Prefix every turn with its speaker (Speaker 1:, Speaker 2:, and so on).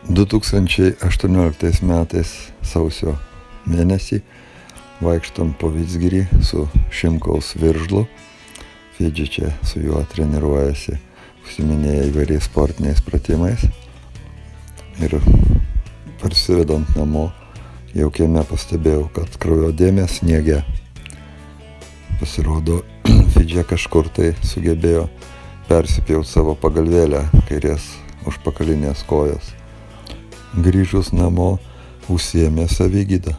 Speaker 1: 2018 metais sausio mėnesį vaikštom po Vidzgirį su Šimkaus Viržlu. Fidži čia su juo treniruojasi, užsiminėja įvairiais sportiniais pratimais. Ir parsivedant namo, jau kieme pastebėjau, kad kraujo dėmė sniege. Pasirodo, Fidži kažkur tai sugebėjo persipjauti savo pagalvėlę kairės užpakalinės kojos. Grįžus namo, užsiėmė savigydą.